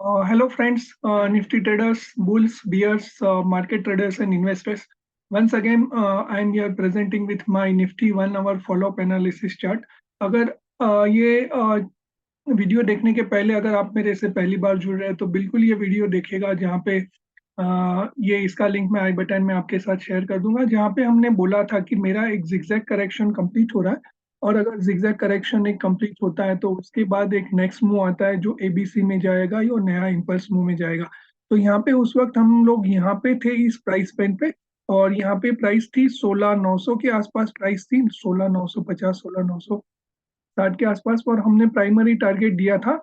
Hello friends, Nifty traders, bulls, bears, market traders and investors. Once again, I am here presenting with my Nifty 1 hour follow-up analysis chart. अगर ये video देखने के पहले अगर आप मेरे से पहली बार जुड़ रहे हैं तो बिल्कुल ये वीडियो देखेगा जहाँ पे ये इसका लिंक मैं आई बटन में आपके साथ शेयर कर दूंगा, जहाँ पे हमने बोला था कि मेरा एक जिगजैग करेक्शन कंप्लीट हो रहा है और अगर जिगजैग करेक्शन एक कंप्लीट होता है तो उसके बाद एक नेक्स्ट मूव आता है जो एबीसी में जाएगा और नया इम्पल्स मूव में जाएगा। तो यहाँ पे उस वक्त हम लोग यहाँ पे थे इस प्राइस पॉइंट पे और यहाँ पे प्राइस थी 16,900 के आसपास, प्राइस थी 16,950 16,960 के आसपास और हमने प्राइमरी टारगेट दिया था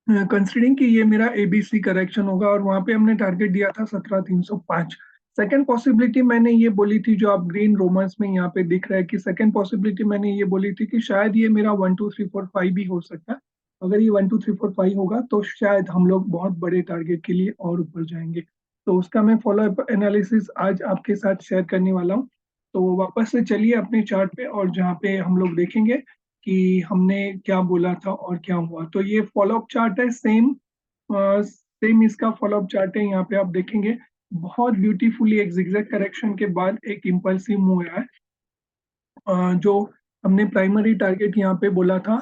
कंसिडरिंग कि ये मेरा एबीसी करेक्शन होगा और वहां पे हमने टारगेट दिया था 17,305। सेकंड पॉसिबिलिटी मैंने ये बोली थी, जो आप ग्रीन रोमन्स में यहाँ पे दिख रहा है कि सेकंड पॉसिबिलिटी मैंने ये बोली थी कि शायद ये मेरा 1 2 3 4 5 भी हो सकता है। अगर ये 1 2 3 4 5 होगा तो शायद हम लोग बहुत बड़े टारगेट के लिए और ऊपर जाएंगे। तो उसका मैं फॉलो अप एनालिसिस आज आपके साथ शेयर करने वाला हूँ। तो वापस से चलिए अपने चार्ट पे और जहाँ पे हम लोग देखेंगे कि हमने क्या बोला था और क्या हुआ। तो ये फॉलोअप चार्ट है, सेम इसका फॉलोअप चार्ट है। यहाँ पे आप देखेंगे बहुत ब्यूटीफुली एक जिगजैग करेक्शन के बाद एक इम्पल्सिव मूव आया है। जो हमने प्राइमरी टारगेट यहाँ पे बोला था,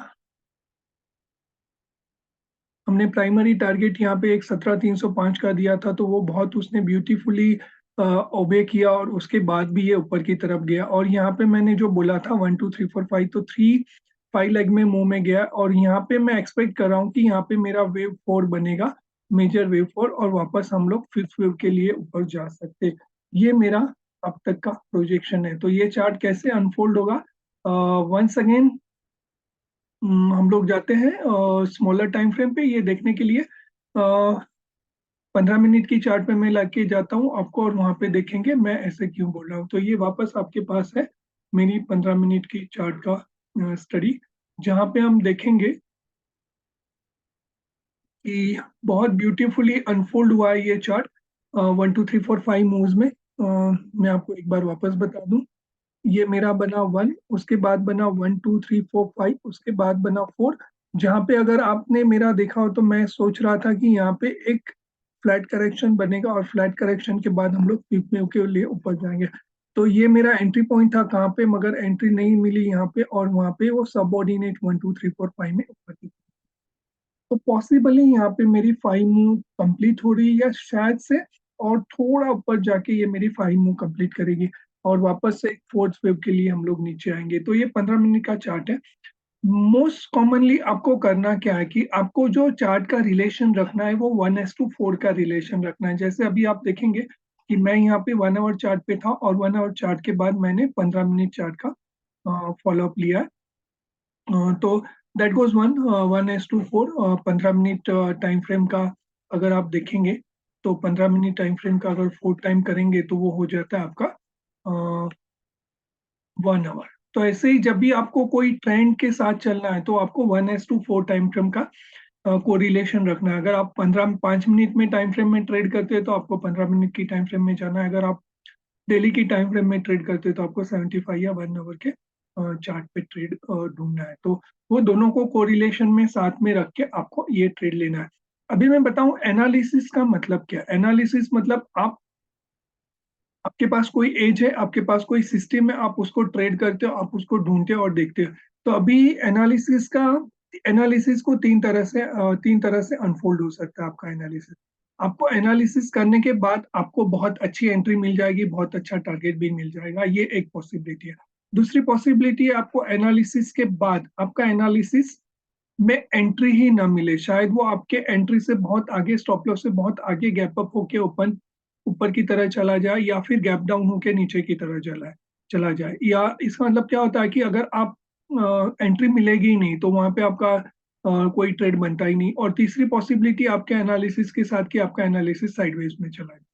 हमने प्राइमरी टारगेट यहाँ पे एक 17,305 का दिया था, तो वो बहुत उसने ब्यूटीफुली ओबे किया और उसके बाद भी ये ऊपर की तरफ गया। और यहाँ पे मैंने जो बोला था 1 2 3 4 5, तो 3 5 लेग में मुंह में गया और यहाँ पे मैं एक्सपेक्ट कर रहा हूँ कि यहाँ पे मेरा वेव 4 बनेगा, मेजर वेव 4, और वापस हम लोग फिफ्थ वेव के लिए ऊपर जा सकते। ये मेरा अब तक का प्रोजेक्शन है। तो ये चार्ट कैसे अनफोल्ड होगा, वंस अगेन हम लोग जाते हैं स्मॉलर टाइम फ्रेम पे ये देखने के लिए। 15 मिनट की चार्ट पे मैं लाके जाता हूँ आपको और वहां पे देखेंगे मैं ऐसे क्यों बोल रहा हूँ। तो ये वापस आपके पास है मेरी 15 मिनट की चार्ट का स्टडी, जहाँ पे हम देखेंगे कि बहुत ब्यूटीफुली अनफोल्ड हुआ है ये चार्ट 1 2 3 4 5 मूव्स में। मैं आपको एक बार वापस बता दूं, ये मेरा बना 1, उसके बाद बना 1 2 3 4 5, उसके बाद बना 4। जहाँ पे अगर आपने मेरा देखा हो तो मैं सोच रहा था कि यहाँ पे एक फ्लैट करेक्शन बनेगा और फ्लैट करेक्शन के बाद हम लोग पीक में के लिए ऊपर जाएंगे। तो ये मेरा एंट्री पॉइंट था कहाँ पे, मगर एंट्री नहीं मिली यहाँ पे और वहाँ पे वो सबऑर्डिनेट 1 2 3 4 5 में ऊपर की। तो पॉसिबली यहाँ पे मेरी 5 मूव कंप्लीट हो रही है या शायद से और थोड़ा ऊपर जाके ये मेरी 5 मूव कंप्लीट करेगी और वापस से एक फोर्थ वेव के लिए हम लोग नीचे आएंगे। तो ये 15 मिनट का चार्ट है। मोस्ट कॉमनली आपको करना क्या है कि आपको जो चार्ट का रिलेशन रखना है वो 1:4 का रिलेशन रखना है। जैसे अभी आप देखेंगे कि मैं यहाँ पे 1 आवर चार्ट पे था और 1 आवर चार्ट के बाद मैंने 15 मिनट चार्ट का फॉलोअप लिया है। तो that goes 1:4। 15 minute time frame का अगर आप देखेंगे तो 15 मिनट टाइम फ्रेम का अगर 4 टाइम करेंगे तो वो हो जाता है आपका 1 आवर। तो ऐसे ही जब भी आपको कोई ट्रेंड के साथ चलना है तो आपको 1:4 टाइम फ्रेम का कोरिलेशन रखना है। अगर आप 5 मिनट में टाइम फ्रेम में ट्रेड करते हैं तो आपको 15 मिनट की टाइम फ्रेम में जाना है। अगर आप डेली की टाइम फ्रेम में ट्रेड करते हैं तो आपको 75 या 1 आवर के चार्ट पे ट्रेड ढूंढना है। तो वो दोनों को कोरिलेशन में साथ में रख के आपको ये ट्रेड लेना है। अभी मैं बताऊं एनालिसिस का मतलब क्या है। एनालिसिस मतलब आप, आपके पास कोई एज है, आपके पास कोई सिस्टम है, आप उसको ट्रेड करते हो, आप उसको ढूंढते हो और देखते हो। तो अभी एनालिसिस को तीन तरह से अनफोल्ड हो सकता है आपका एनालिसिस। आपको एनालिसिस करने के बाद आपको बहुत अच्छी एंट्री मिल जाएगी, बहुत अच्छा टारगेट भी मिल जाएगा, ये एक पॉसिबिलिटी है। दूसरी पॉसिबिलिटी है आपको एनालिसिस के बाद आपका एनालिसिस में एंट्री ही ना मिले, शायद वो आपके एंट्री से बहुत आगे, स्टॉप लॉस से बहुत आगे गैप अप होके ओपन ऊपर की तरह चला जाए या फिर गैप डाउन होके नीचे की तरह चला जाए। या इसका मतलब क्या होता है कि अगर आप एंट्री मिलेगी ही नहीं तो वहां पे आपका कोई ट्रेड बनता ही नहीं। और तीसरी पॉसिबिलिटी आपके एनालिसिस के साथ कि आपका एनालिसिस साइडवेज में चला जाए।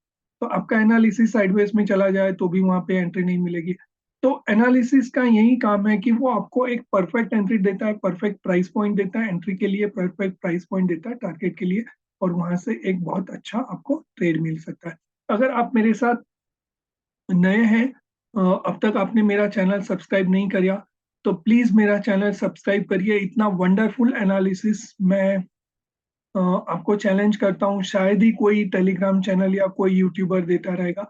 तो आपका एनालिसिस साइडवेज में चला जाए तो भी वहां पे एंट्री नहीं मिलेगी। तो एनालिसिस का यही काम है कि वो आपको एक परफेक्ट एंट्री देता है, परफेक्ट प्राइस पॉइंट देता है एंट्री के लिए, परफेक्ट प्राइस पॉइंट देता है टारगेट के लिए, और वहां से एक बहुत अच्छा आपको ट्रेड मिल सकता है। अगर आप मेरे साथ नए हैं, अब तक आपने मेरा चैनल सब्सक्राइब नहीं किया तो प्लीज मेरा चैनल सब्सक्राइब करिए। इतना वंडरफुल एनालिसिस मैं आपको चैलेंज करता हूँ, शायद ही कोई टेलीग्राम चैनल या कोई यूट्यूबर देता रहेगा।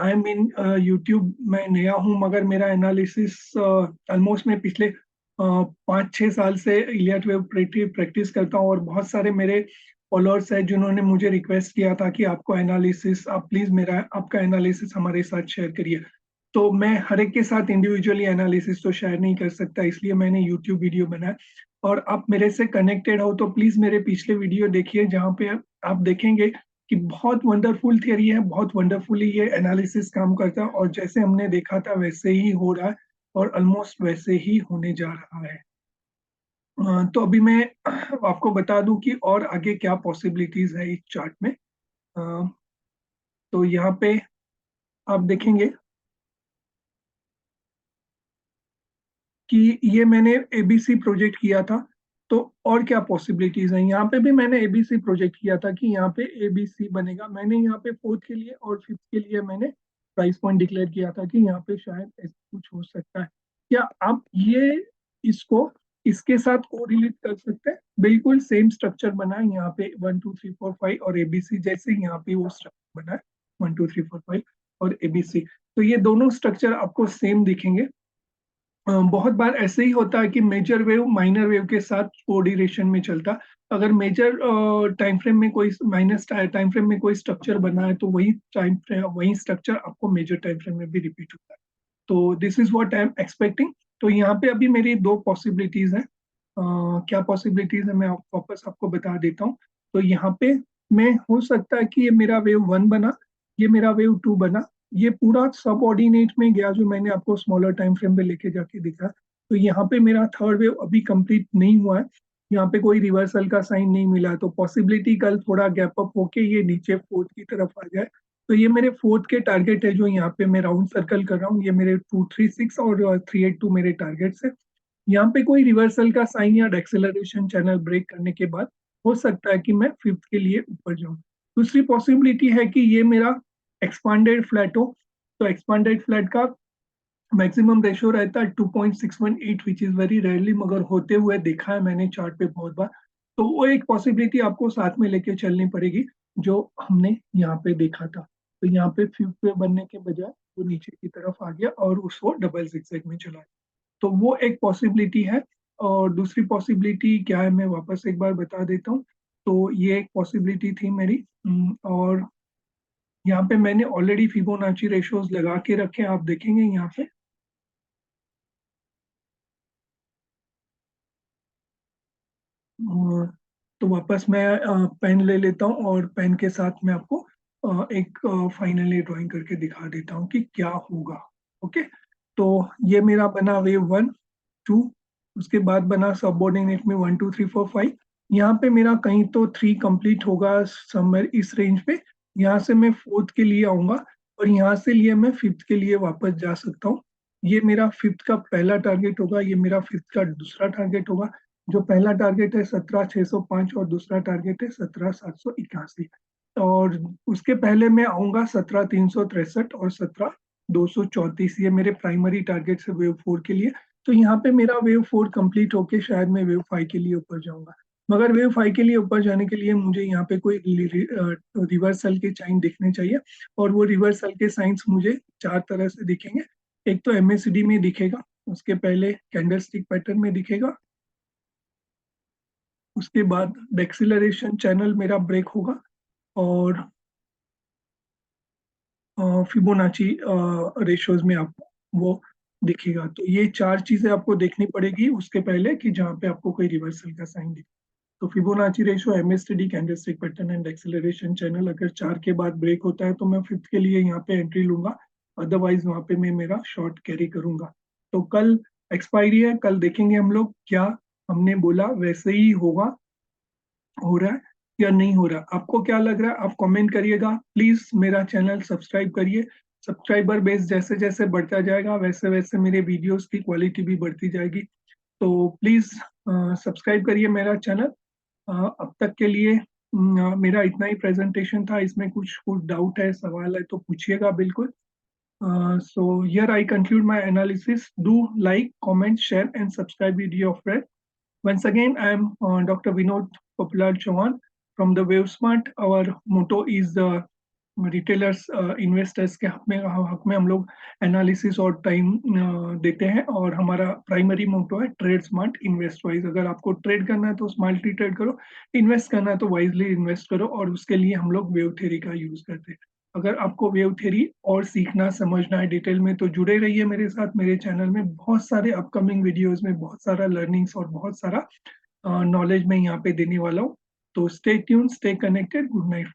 आई एम इन यूट्यूब, मैं नया हूँ, मगर मेरा एनालिसिस ऑलमोस्ट मैं पिछले 5-6 साल से इलियट वेव प्रैक्टिस करता हूँ, और बहुत सारे मेरे फॉलोअर्स हैं जिन्होंने मुझे रिक्वेस्ट किया था कि आपको एनालिसिस, आप प्लीज मेरा आपका एनालिसिस हमारे साथ शेयर करिए। तो मैं हर एक के साथ इंडिविजुअली एनालिसिस तो शेयर नहीं कर सकता, इसलिए मैंने यूट्यूब वीडियो बनाया। और आप मेरे से कनेक्टेड हो तो प्लीज मेरे पिछले वीडियो देखिए, जहाँ पे आप देखेंगे कि बहुत वंडरफुल थियरी है, बहुत वंडरफुली ये एनालिसिस काम करता है, और जैसे हमने देखा था वैसे ही हो रहा है, और ऑलमोस्ट वैसे ही होने जा रहा है। तो अभी मैं आपको बता दूं कि और आगे क्या पॉसिबिलिटीज है इस चार्ट में। अ, तो यहाँ पे आप देखेंगे कि ये मैंने एबीसी प्रोजेक्ट किया था। तो और क्या पॉसिबिलिटीज हैं, यहाँ पे भी मैंने एबीसी प्रोजेक्ट किया था कि यहाँ पे एबीसी बनेगा। मैंने यहाँ पे फोर्थ के लिए और फिफ्थ के लिए मैंने प्राइस पॉइंट डिक्लेयर किया था कि यहाँ पे शायद ऐसा कुछ हो सकता है। क्या आप ये इसको इसके साथ कोरिलेट कर सकते हैं? बिल्कुल सेम स्ट्रक्चर बना है यहाँ पे, 1 2 3 4 5 और एबीसी जैसे यहाँ पे वो स्ट्रक्चर बना है, 1 2 3 4 5 और एबीसी। तो ये दोनों स्ट्रक्चर आपको सेम दिखेंगे। बहुत बार ऐसे ही होता है कि मेजर वेव माइनर वेव के साथ कोऑर्डिनेशन में चलता। अगर मेजर टाइम फ्रेम में कोई माइनस टाइम फ्रेम में कोई स्ट्रक्चर बना है, तो वही स्ट्रक्चर आपको मेजर टाइम फ्रेम में भी रिपीट होता है। तो this is what I am expecting. तो यहाँ पे अभी मेरी दो पॉसिबिलिटीज हैं। क्या पॉसिबिलिटीज है मैं वापस आपको बता देता हूँ। तो यहाँ पे मैं, हो सकता है कि ये मेरा वेव वन बना, ये मेरा वेव टू बना, ये पूरा सब ऑर्डिनेट में गया जो मैंने आपको स्मॉलर टाइम फ्रेम पे लेके जाके दिखा। तो यहाँ पे मेरा थर्ड वेव अभी कंप्लीट नहीं हुआ है, यहाँ पे कोई रिवर्सल का साइन नहीं मिला, तो पॉसिबिलिटी कल थोड़ा गैप अप होके ये नीचे फोर्थ की तरफ आ जाए। तो ये मेरे फोर्थ के टारगेट है, जो यहाँ पे मैं राउंड सर्कल कर रहा हूँ, ये मेरे 236 और 382 मेरे टारगेट्स है। यहाँ पे कोई रिवर्सल का साइन या डेक्सेलरेशन चैनल ब्रेक करने के बाद हो सकता है कि मैं फिफ्थ के लिए ऊपर जाऊं। दूसरी पॉसिबिलिटी है कि ये मेरा एक्सपांडेड फ्लैट हो। तो एक्सपांडेड फ्लैट का मैक्सिमम रेशियो रहता है 2.618, विच इज वेरी रेयरली, मगर होते हुए देखा है मैंने चार्ट पे बहुत बार। तो वो एक पॉसिबिलिटी आपको साथ में लेके चलनी पड़ेगी, जो हमने यहाँ पे देखा था। तो यहाँ पे फिफ्थ पे बनने के बजाय वो नीचे की तरफ आ गया और उसको डबल जिगजैग में चला। तो वो एक पॉसिबिलिटी है। और दूसरी पॉसिबिलिटी क्या है, मैं वापस एक बार बता देता हूँ। तो ये एक पॉसिबिलिटी थी मेरी। और यहाँ पे मैंने ऑलरेडी फिबोनाची रेशियोज लगा के रखे हैं, आप देखेंगे यहाँ पे। तो वापस मैं पेन ले लेता हूँ, और पेन के साथ मैं आपको एक फाइनली ड्राइंग करके दिखा देता हूँ कि क्या होगा। ओके। तो ये मेरा बना वेव वन, टू, उसके बाद बना सबऑर्डिनेट में 1 2 3 4 5। यहाँ पे मेरा कहीं तो थ्री कंप्लीट होगा समवेयर इस रेंज पे। यहाँ से मैं फोर्थ के लिए आऊंगा, और यहाँ से लिए मैं फिफ्थ के लिए वापस जा सकता हूँ। ये मेरा फिफ्थ का पहला टारगेट होगा, ये मेरा फिफ्थ का दूसरा टारगेट होगा। जो पहला टारगेट है 17,605 और दूसरा टारगेट है 17,781। और उसके पहले मैं आऊंगा 17,363 और 17,234, ये मेरे प्राइमरी टारगेट है वेव फोर के लिए। तो यहाँ पे मेरा वेव फोर कंप्लीट होके शायद मैं वेव फाइव के लिए ऊपर जाऊंगा। मगर वेव फाइव के लिए ऊपर जाने के लिए मुझे यहाँ पे कोई रिवर्सल के साइन दिखने चाहिए। और वो रिवर्सल के साइंस मुझे चार तरह से दिखेंगे। एक तो एमएसीडी में दिखेगा, उसके पहले कैंडलस्टिक पैटर्न में दिखेगा, उसके बाद डेक्सिलरेशन चैनल मेरा ब्रेक होगा, और फिबोनाची रेशियोज में आपको वो दिखेगा। तो ये चार चीजें आपको देखनी पड़ेगी उसके पहले कि जहाँ पे आपको कोई रिवर्सल का साइन दिखे। तो Fibonacci ratio, MSTD, candlestick pattern and acceleration channel, अगर चार के बाद ब्रेक होता है तो मैं फिफ्थ के लिए यहाँ पे एंट्री लूंगा। अदरवाइज वहां पे मैं मेरा शॉर्ट कैरी करूंगा। तो कल एक्सपायरी है, कल देखेंगे हम लोग क्या हमने बोला वैसे ही होगा, हो रहा है या नहीं हो रहा। आपको क्या लग रहा है आप कमेंट करिएगा। प्लीज मेरा चैनल सब्सक्राइब करिए। सब्सक्राइबर बेस जैसे जैसे बढ़ता जाएगा वैसे वैसे मेरे वीडियोस की क्वालिटी भी बढ़ती जाएगी। तो प्लीज सब्सक्राइब करिए मेरा चैनल। अब तक के लिए मेरा इतना ही प्रेजेंटेशन था। इसमें कुछ कुछ डाउट है, सवाल है तो पूछिएगा बिल्कुल। So here I conclude my analysis. Do like, comment, share, and subscribe video of Red. Once again, I am Dr. Vinod Poplar Chauhan. From the WaveSmart, our motto is the retailers investors के हक में हम लोग analysis और time देते हैं, और हमारा प्राइमरी मोटो है ट्रेड स्मार्ट इन्वेस्ट वाइज। अगर आपको ट्रेड करना है तो स्मार्टली ट्रेड करो, इन्वेस्ट करना है तो वाइजली इन्वेस्ट करो, और उसके लिए हम लोग वेव थ्योरी का यूज करते हैं। अगर आपको वेव थ्योरी और सीखना समझना है डिटेल में तो जुड़े रहिए मेरे साथ। मेरे चैनल में बहुत सारे अपकमिंग वीडियोस में बहुत सारा लर्निंग्स और बहुत सारा नॉलेज मैं यहाँ पे देने वाला हूँ। तो stay tune, stay connected, good night.